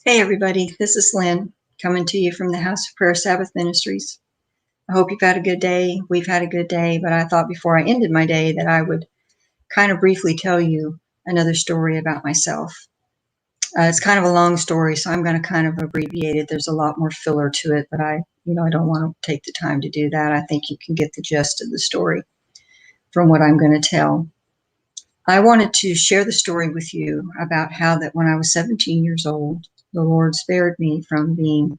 Hey everybody, this is Lynn coming to you from the House of Prayer Sabbath Ministries. I hope you've had a good day. We've had a good day, but I thought before I ended my day that I would kind of briefly tell you another story about myself. It's kind of a long story, so I'm going to kind of abbreviate it. There's a lot more filler to it, but I don't want to take the time to do that. I think you can get the gist of the story from what I'm going to tell. I wanted to share the story with you about how that when I was 17 years old, the Lord spared me from being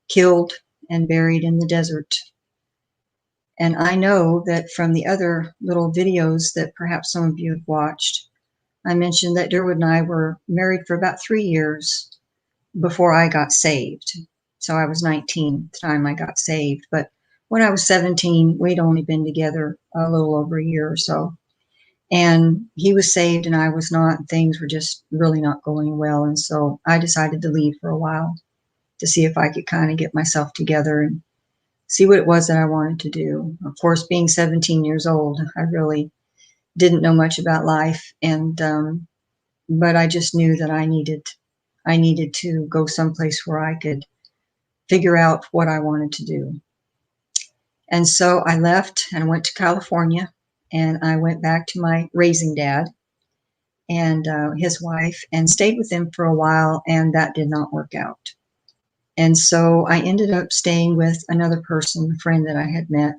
killed and buried in the desert. And I know that from the other little videos that perhaps some of you have watched, I mentioned that Derwood and I were married for about 3 years before I got saved. So I was 19 at the time I got saved. But when I was 17, we'd only been together a little over a year or so. And he was saved and I was not. Things were just really not going well. And so I decided to leave for a while to see if I could kind of get myself together and see what it was that I wanted to do. Of course, being 17 years old, I really didn't know much about life, and but I just knew that I needed to go someplace where I could figure out what I wanted to do. And so I left and went to California, and I went back to my raising dad and his wife and stayed with them for a while, and that did not work out. And so I ended up staying with another person, a friend that I had met.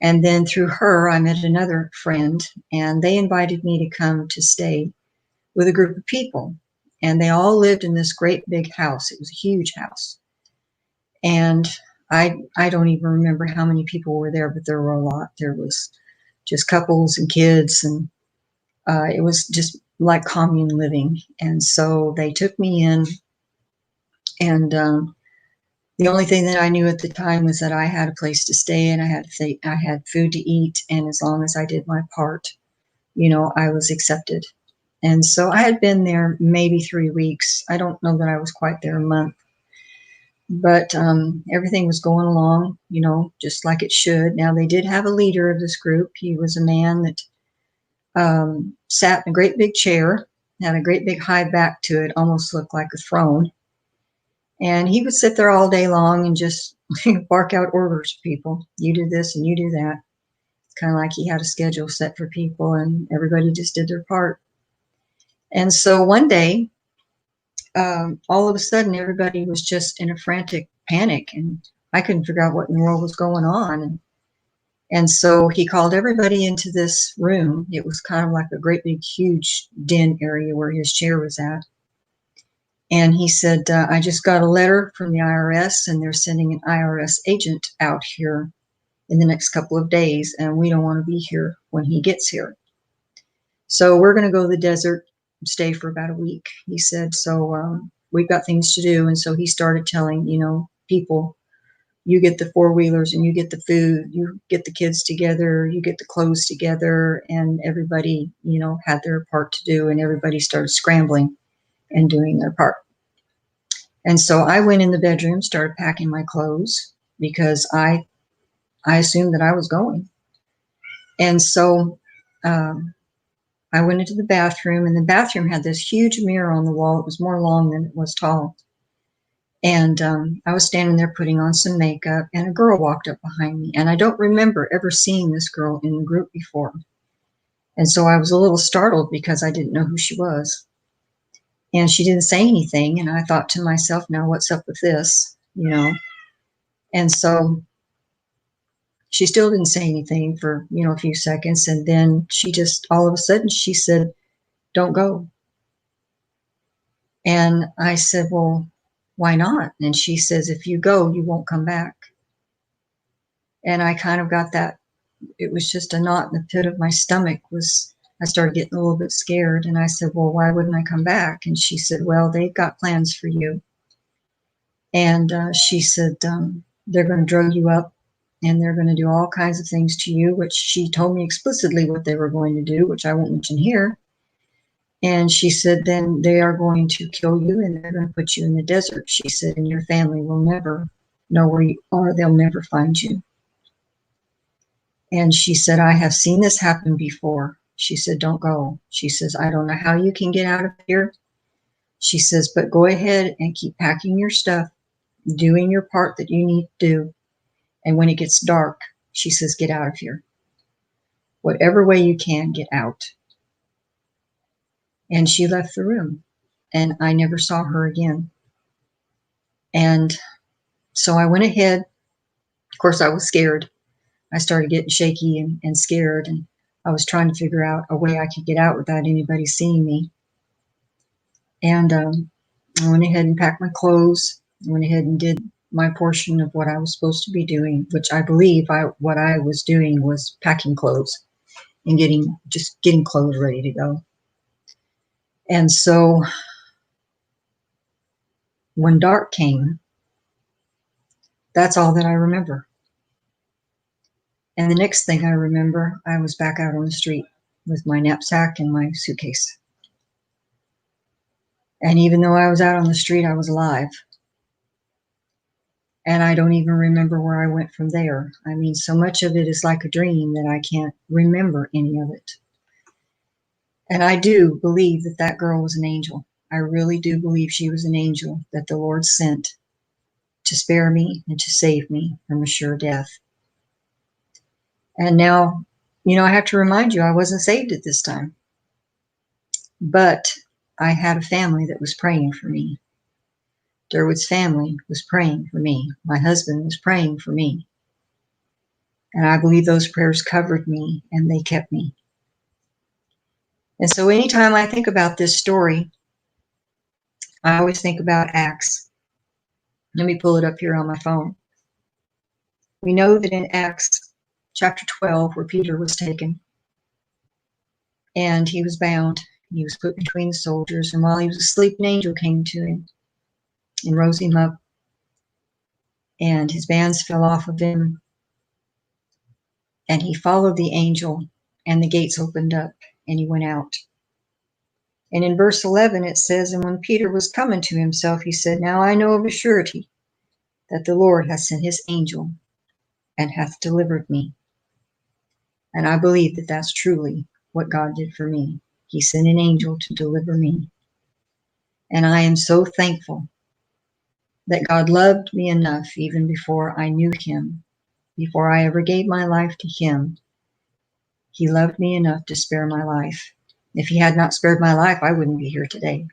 And then through her, I met another friend, and they invited me to come to stay with a group of people. And they all lived in this great big house. It was a huge house. And I don't even remember how many people were there, but there were a lot. There was just couples and kids, and it was just like commune living. And so they took me in, and the only thing that I knew at the time was that I had a place to stay and I had food to eat, and as long as I did my part, I was accepted. And so I had been there maybe 3 weeks. I don't know that I was quite there a month, but everything was going along, just like it should. Now they did have a leader of this group. He was a man that sat in a great big chair, had a great big high back to it, almost looked like a throne. And he would sit there all day long and just bark out orders to people. You do this and you do that. It's kind of like he had a schedule set for people and everybody just did their part. And so one day, all of a sudden, everybody was just in a frantic panic and I couldn't figure out what in the world was going on. And so he called everybody into this room. It was kind of like a great big huge den area where his chair was at. And he said, I just got a letter from the IRS, and they're sending an IRS agent out here in the next couple of days, and we don't want to be here when he gets here. So we're going to go to the desert, stay for about a week, he said. So we've got things to do. And so he started telling, people, you get the four-wheelers and you get the food, you get the kids together, you get the clothes together, and everybody, had their part to do, and everybody started scrambling and doing their part. And so I went in the bedroom, started packing my clothes because I assumed that I was going. And so I went into the bathroom, and the bathroom had this huge mirror on the wall. It was more long than it was tall. And I was standing there putting on some makeup, and a girl walked up behind me. And I don't remember ever seeing this girl in the group before. And so I was a little startled because I didn't know who she was. And she didn't say anything. And I thought to myself, now what's up with this? And so she still didn't say anything for, a few seconds. And then she just, all of a sudden, she said, don't go. And I said, well, why not? And she says, if you go, you won't come back. And I kind of got that. It was just a knot in the pit of my stomach. I started getting a little bit scared. And I said, well, why wouldn't I come back? And she said, well, they've got plans for you. And she said, they're going to drug you up and they're going to do all kinds of things to you, which she told me explicitly what they were going to do, which I won't mention here. And she said, then they are going to kill you and they're going to put you in the desert. She said, and your family will never know where you are. They'll never find you. And she said, I have seen this happen before. She said, don't go. She says, I don't know how you can get out of here. She says, but go ahead and keep packing your stuff, doing your part that you need to do. And when it gets dark, she says, get out of here. Whatever way you can, get out. And she left the room. And I never saw her again. And so I went ahead. Of course, I was scared. I started getting shaky and scared. And I was trying to figure out a way I could get out without anybody seeing me. And I went ahead and packed my clothes. I went ahead and did my portion of what I was supposed to be doing, which I believe what I was doing was packing clothes and getting clothes ready to go. And so when dark came, that's all that I remember. And the next thing I remember, I was back out on the street with my knapsack and my suitcase. And even though I was out on the street, I was alive. And I don't even remember where I went from there. I mean, so much of it is like a dream that I can't remember any of it. And I do believe that that girl was an angel. I really do believe she was an angel that the Lord sent to spare me and to save me from a sure death. And now, I have to remind you, I wasn't saved at this time. But I had a family that was praying for me. Durwood's family was praying for me. My husband was praying for me. And I believe those prayers covered me and they kept me. And so anytime I think about this story, I always think about Acts. Let me pull it up here on my phone. We know that in Acts chapter 12, where Peter was taken, and he was bound, he was put between the soldiers, and while he was asleep, an angel came to him and rose him up, and his bands fell off of him, and he followed the angel, and the gates opened up, and he went out. And in verse 11 it says, and when Peter was coming to himself, he said, now I know of a surety that the Lord hath sent his angel and hath delivered me. And I believe that that's truly what God did for me. He sent an angel to deliver me. And I am so thankful that God loved me enough even before I knew him, before I ever gave my life to him. He loved me enough to spare my life. If he had not spared my life, I wouldn't be here today.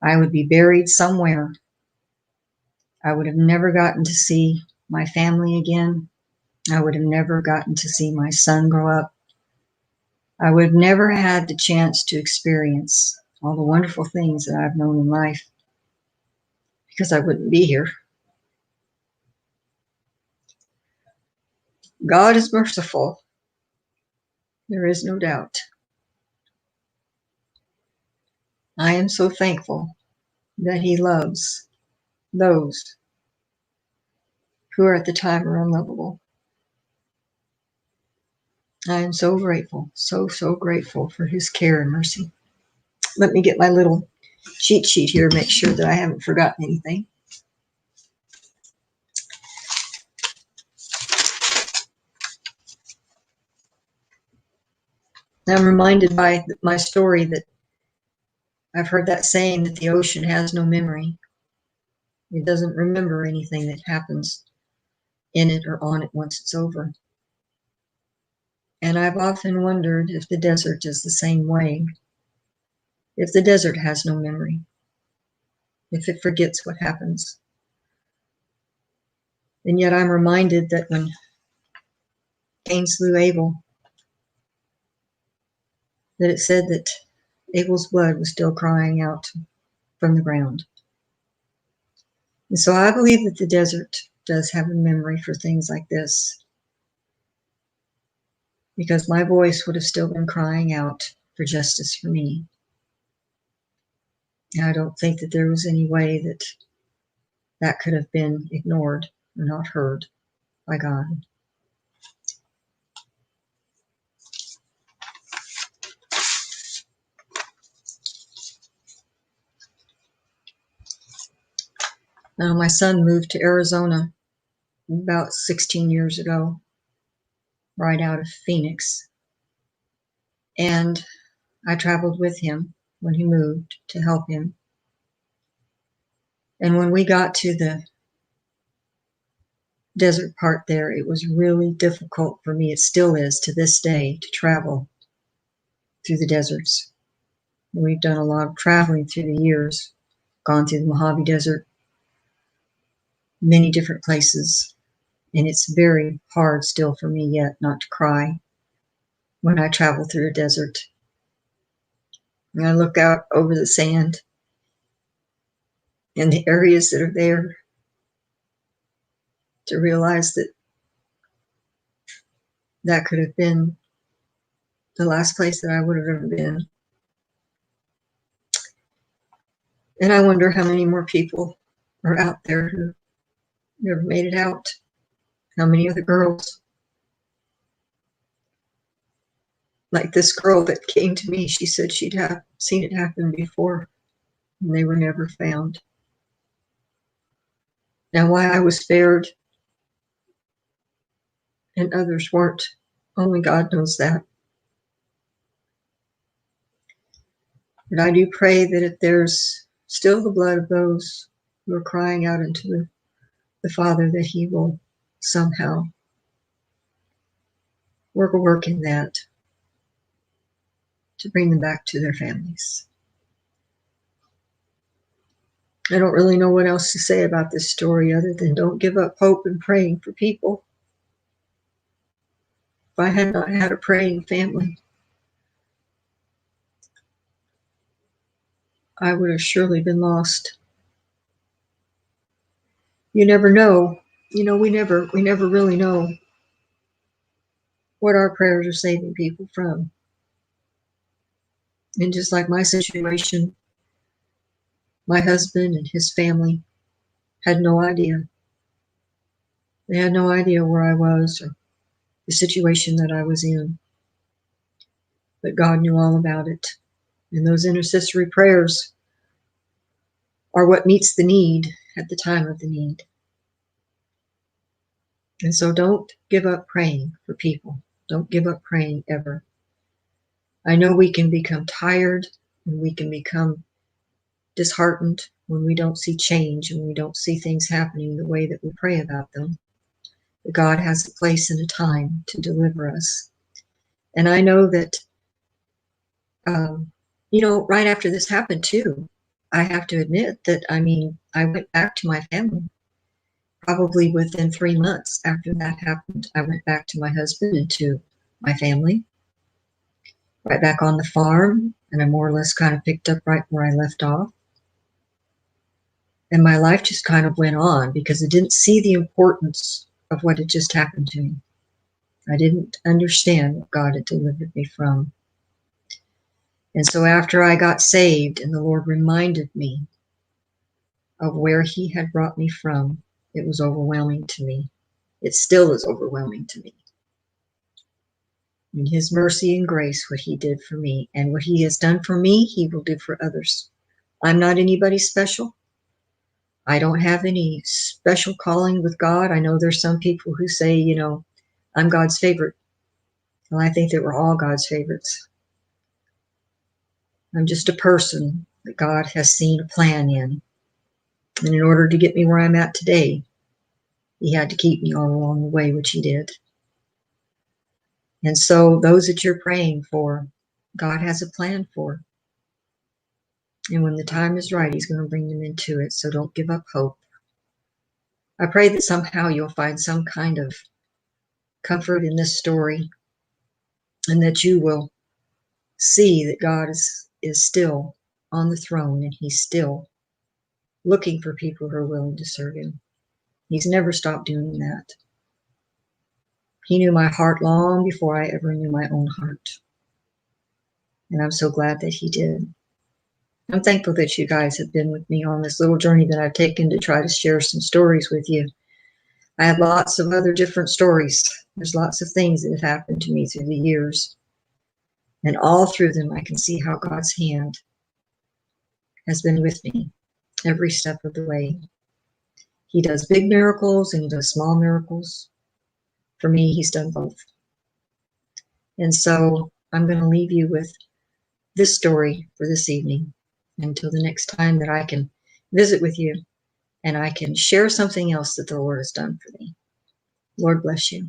I would be buried somewhere. I would have never gotten to see my family again. I would have never gotten to see my son grow up. I would have never had the chance to experience all the wonderful things that I've known in life because I wouldn't be here. God is merciful. There is no doubt. I am so thankful that he loves those who are at the time are unlovable. I am so grateful, so grateful for his care and mercy. Let me get my little cheat sheet here, make sure that I haven't forgotten anything. I'm reminded by my story that I've heard that saying that the ocean has no memory. It doesn't remember anything that happens in it or on it once it's over. And I've often wondered if the desert is the same way. If the desert has no memory. If it forgets what happens. And yet I'm reminded that when Cain slew Abel, that it said that Abel's blood was still crying out from the ground. And so I believe that the desert does have a memory for things like this, because my voice would have still been crying out for justice for me. And I don't think that there was any way that that could have been ignored or not heard by God. Now, my son moved to Arizona about 16 years ago, right out of Phoenix. And I traveled with him when he moved to help him. And when we got to the desert part there, it was really difficult for me. It still is to this day to travel through the deserts. We've done a lot of traveling through the years, gone through the Mojave Desert, many different places, and it's very hard still for me yet not to cry when I travel through a desert. And I look out over the sand and the areas that are there to realize that that could have been the last place that I would have ever been. And I wonder how many more people are out there who never made it out. How many other girls, like this girl that came to me, she said she'd seen it happen before and they were never found. Now, why I was spared and others weren't, only God knows that. But I do pray that if there's still the blood of those who are crying out unto the Father, that he will somehow work a work in that to bring them back to their families. I don't really know what else to say about this story other than don't give up hope and praying for people. If I had not had a praying family, I would have surely been lost. You never know. You know, we never really know what our prayers are saving people from. And just like my situation, my husband and his family had no idea. They had no idea where I was or the situation that I was in. But God knew all about it. And those intercessory prayers are what meets the need at the time of the need. And so don't give up praying for people. Don't give up praying ever. I know we can become tired and we can become disheartened when we don't see change and we don't see things happening the way that we pray about them. But God has a place and a time to deliver us. And I know that, right after this happened too, I have to admit that, I went back to my family. Probably within 3 months after that happened, I went back to my husband and to my family, right back on the farm, and I more or less kind of picked up right where I left off. And my life just kind of went on because I didn't see the importance of what had just happened to me. I didn't understand what God had delivered me from. And so after I got saved and the Lord reminded me of where he had brought me from, it was overwhelming to me. It still is overwhelming to me. In his mercy and grace, what he did for me and what he has done for me, he will do for others. I'm not anybody special. I don't have any special calling with God. I know there's some people who say, I'm God's favorite. Well, I think that we're all God's favorites. I'm just a person that God has seen a plan in. And in order to get me where I'm at today, he had to keep me all along the way, which he did. And so those that you're praying for, God has a plan for. And when the time is right, he's going to bring them into it. So don't give up hope. I pray that somehow you'll find some kind of comfort in this story and that you will see that God is still on the throne and he's still looking for people who are willing to serve him. He's never stopped doing that. He knew my heart long before I ever knew my own heart. And I'm so glad that he did. I'm thankful that you guys have been with me on this little journey that I've taken to try to share some stories with you. I have lots of other different stories. There's lots of things that have happened to me through the years. And all through them, I can see how God's hand has been with me every step of the way. He does big miracles and he does small miracles. For me, he's done both. And so I'm going to leave you with this story for this evening. Until the next time that I can visit with you and I can share something else that the Lord has done for me. Lord bless you.